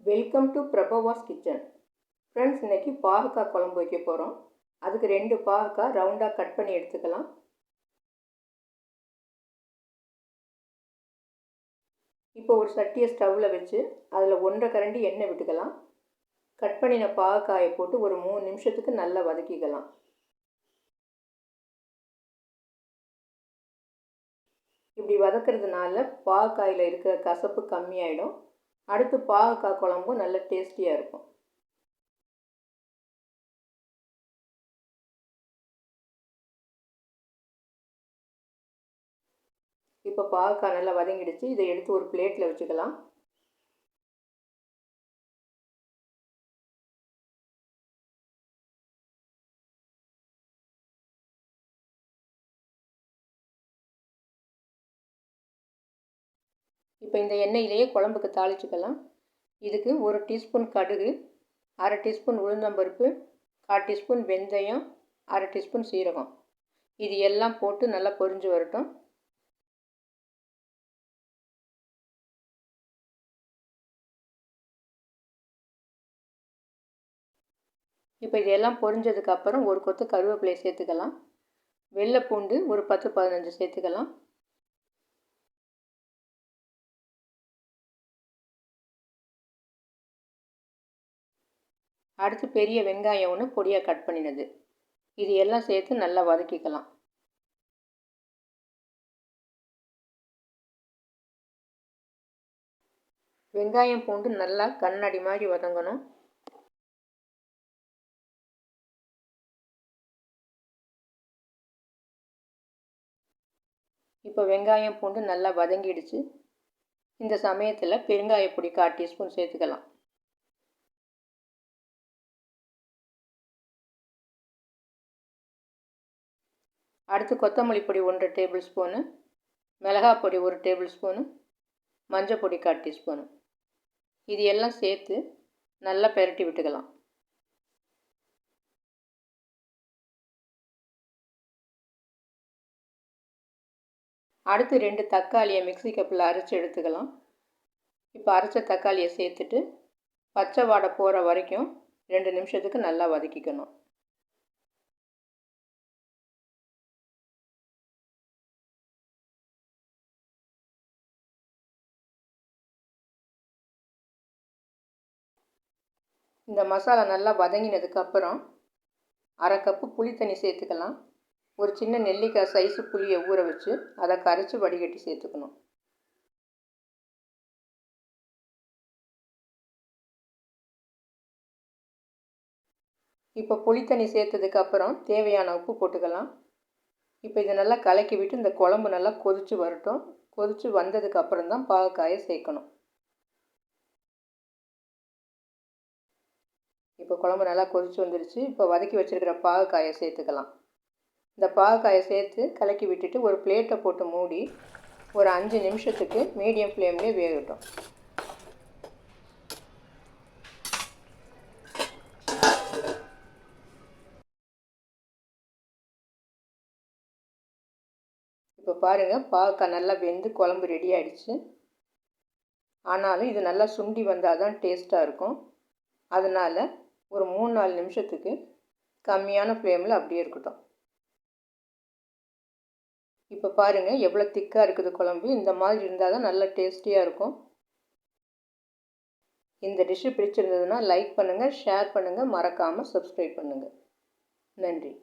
Welcome to Prabhava's kitchen. Friends, இன்றைக்கி பாவக்காய் குழம்பு வைக்க போகிறோம். அதுக்கு 2 பாவக்காய் ரவுண்டாக கட் பண்ணி எடுத்துக்கலாம். இப்போ ஒரு சட்டியை ஸ்டவ்வில் வச்சு அதில் 1.5 கரண்டி எண்ணெய் விட்டுக்கலாம். கட் பண்ணின பாவக்காயை போட்டு ஒரு 3 நிமிஷத்துக்கு நல்லா வதக்கிக்கலாம். இப்படி வதக்கிறதுனால பாவக்காயில் இருக்கிற கசப்பு கம்மியாயிடும். அடுத்து பாவக்காய் குழம்பும் நல்ல டேஸ்டியாக இருக்கும். இப்போ பாவக்காய் நல்லா வதங்கிடுச்சு. இதை எடுத்து ஒரு பிளேட்டில் வச்சுக்கலாம். இப்போ இந்த எண்ணெயிலேயே குழம்புக்கு தாளிச்சுக்கலாம். இதுக்கு 1 டீஸ்பூன் கடுகு, 1/2 டீஸ்பூன் உளுந்தம்பருப்பு, 1/4 டீஸ்பூன் வெந்தயம், 1/2 டீஸ்பூன் சீரகம், இது எல்லாம் போட்டு நல்லா பொரிஞ்சு வரட்டும். இப்போ இதெல்லாம் பொரிஞ்சதுக்கப்புறம் ஒரு கொத்து கருவேப்பிலை சேர்த்துக்கலாம். வெள்ளை பூண்டு ஒரு 10-15 சேர்த்துக்கலாம். அடுத்து பெரிய வெங்காயம் ஒன்று பொடியாக கட் பண்ணினது, இது எல்லாம் சேர்த்து நல்லா வதக்கிக்கலாம். வெங்காயம் பூண்டு நல்லா கண்ணாடி மாதிரி வதங்கணும். இப்போ வெங்காயம் பூண்டு நல்லா வதங்கிடுச்சு. இந்த சமயத்தில் பெருங்காயப்பொடி 1/4 டீஸ்பூன் சேர்த்துக்கலாம். அடுத்து கொத்தமல்லி பொடி 1 டேபிள் ஸ்பூனு, மிளகாய் பொடி 1 டேபிள் ஸ்பூனு, மஞ்சள் பொடி 1/4 டீஸ்பூனு, இது எல்லாம் சேர்த்து நல்லா பெரட்டி விட்டுக்கலாம். அடுத்து 2 தக்காளியை மிக்ஸி கப்பில் அரைச்சி எடுத்துக்கலாம். இப்போ அரைச்ச தக்காளியை சேர்த்துட்டு பச்சை வாடை போகிற வரைக்கும் 2 நிமிஷத்துக்கு நல்லா வதக்கிக்கணும். இந்த மசாலா நல்லா வதங்கினதுக்கப்புறம் 1/2 கப்பு புளி தண்ணி சேர்த்துக்கலாம். ஒரு சின்ன நெல்லிக்காய் சைஸு புளியை ஊற வச்சு அதை கரைச்சி வடிகட்டி சேர்த்துக்கணும். இப்போ புளி தண்ணி சேர்த்ததுக்கப்புறம் தேவையான உப்பு போட்டுக்கலாம். இப்போ இதை நல்லா கலக்கி விட்டு இந்த குழம்பு நல்லா கொதித்து வரட்டும். கொதித்து வந்ததுக்கப்புறம் தான் பாவக்காயை சேர்க்கணும். இப்போ குழம்பு நல்லா கொதித்து வந்துடுச்சு. இப்போ வதக்கி வச்சுருக்கிற பாவக்காயை சேர்த்துக்கலாம். இந்த பாவக்காயை சேர்த்து கலக்கி விட்டுட்டு ஒரு பிளேட்டை போட்டு மூடி ஒரு 5 நிமிஷத்துக்கு மீடியம் ஃப்ளேம்லேயே வேகட்டும். இப்போ பாருங்கள், பாவக்காய் நல்லா வெந்து குழம்பு ரெடி ஆகிடுச்சு. ஆனாலும் இது நல்லா சுண்டி வந்தால் தான் டேஸ்ட்டாக இருக்கும். அதனால் ஒரு 3-4 நிமிஷத்துக்கு கம்மியான ஃப்ளேமில் அப்படியே இருக்கட்டும். இப்போ பாருங்கள் எவ்வளோ திக்காக இருக்குது குழம்பு. இந்த மாதிரி இருந்தால் தான் நல்லா டேஸ்டியாக இருக்கும். இந்த டிஷ்ஷு பிடிச்சிருந்ததுன்னா லைக் பண்ணுங்கள், ஷேர் பண்ணுங்கள், மறக்காமல் சப்ஸ்கிரைப் பண்ணுங்கள். நன்றி.